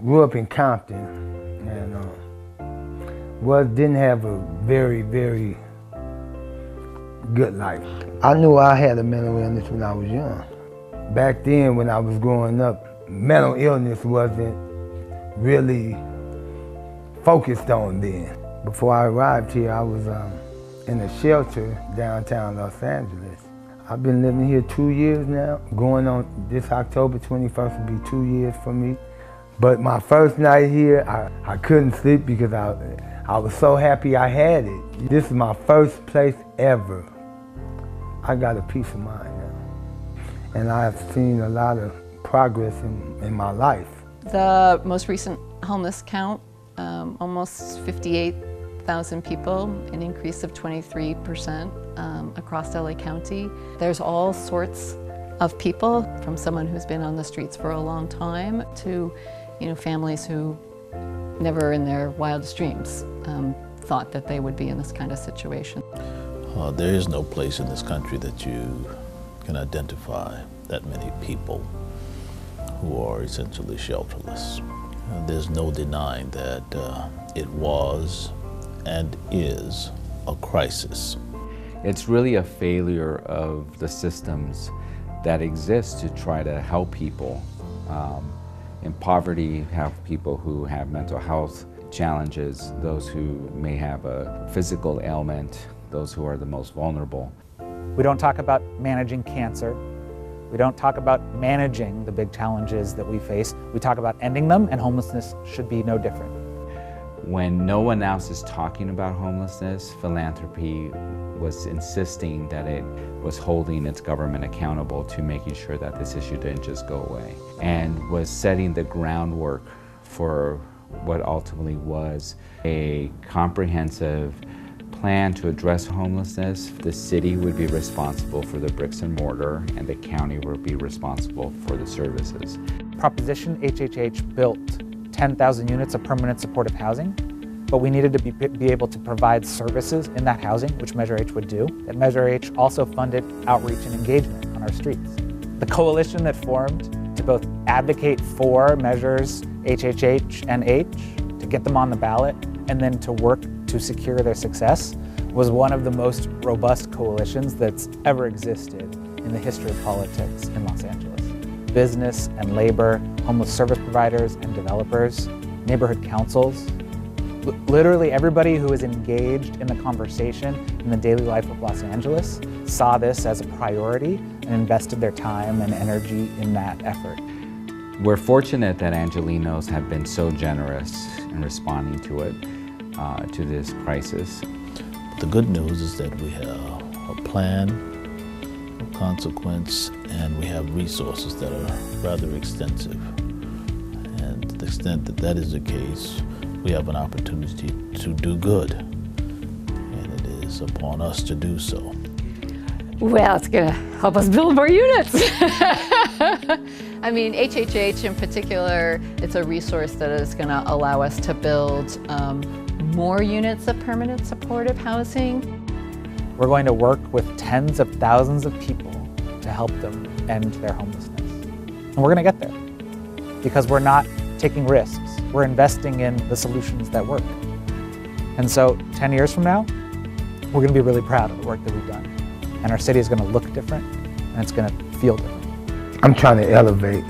grew up in Compton and didn't have a very, very good life. I knew I had a mental illness when I was young. Back then, when I was growing up, mental illness wasn't really focused on then. Before I arrived here, I was in a shelter downtown Los Angeles. I've been living here 2 years now. Going on this October 21st will be 2 years for me. But my first night here, I couldn't sleep because I was so happy I had it. This is my first place ever. I got a peace of mind now. And I have seen a lot of progress in my life. The most recent homeless count, almost 58,000 people, an increase of 23% across LA County. There's all sorts of people, from someone who's been on the streets for a long time to families who never in their wildest dreams thought that they would be in this kind of situation. There is no place in this country that you can identify that many people who are essentially shelterless. There's no denying that it was and is a crisis. It's really a failure of the systems that exist to try to help people. In poverty, you have people who have mental health challenges, those who may have a physical ailment, those who are the most vulnerable. We don't talk about managing cancer. We don't talk about managing the big challenges that we face. We talk about ending them, and homelessness should be no different. When no one else is talking about homelessness, philanthropy was insisting that it was holding its government accountable to making sure that this issue didn't just go away, and was setting the groundwork for what ultimately was a comprehensive plan to address homelessness. The city would be responsible for the bricks and mortar, and the county would be responsible for the services. Proposition HHH built 10,000 units of permanent supportive housing, but we needed to be able to provide services in that housing, which Measure H would do. And Measure H also funded outreach and engagement on our streets. The coalition that formed to both advocate for measures HHH and H, to get them on the ballot, and then to work to secure their success, was one of the most robust coalitions that's ever existed in the history of politics in Los Angeles. Business and labor, homeless service providers and developers, neighborhood councils, literally everybody who is engaged in the conversation in the daily life of Los Angeles saw this as a priority and invested their time and energy in that effort. We're fortunate that Angelenos have been so generous in responding to it, to this crisis. The good news is that we have a plan of consequence, and we have resources that are rather extensive. And to the extent that that is the case, we have an opportunity to do good, and it is upon us to do so. Well, it's going to help us build more units. I mean, HHH in particular, it's a resource that is going to allow us to build more units of permanent supportive housing. We're going to work with tens of thousands of people to help them end their homelessness. And we're going to get there because we're not taking risks. We're investing in the solutions that work. And so 10 years from now, we're going to be really proud of the work that we've done. And our city is going to look different, and it's going to feel different. I'm trying to elevate.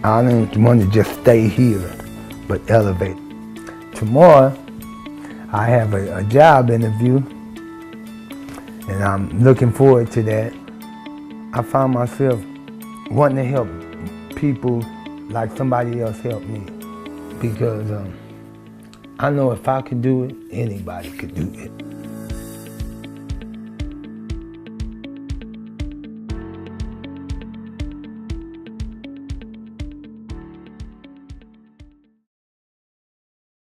I don't want to just stay here, but elevate. Tomorrow, I have a job interview, and I'm looking forward to that. I found myself wanting to help people like somebody else helped me, because I know if I could do it, anybody could do it.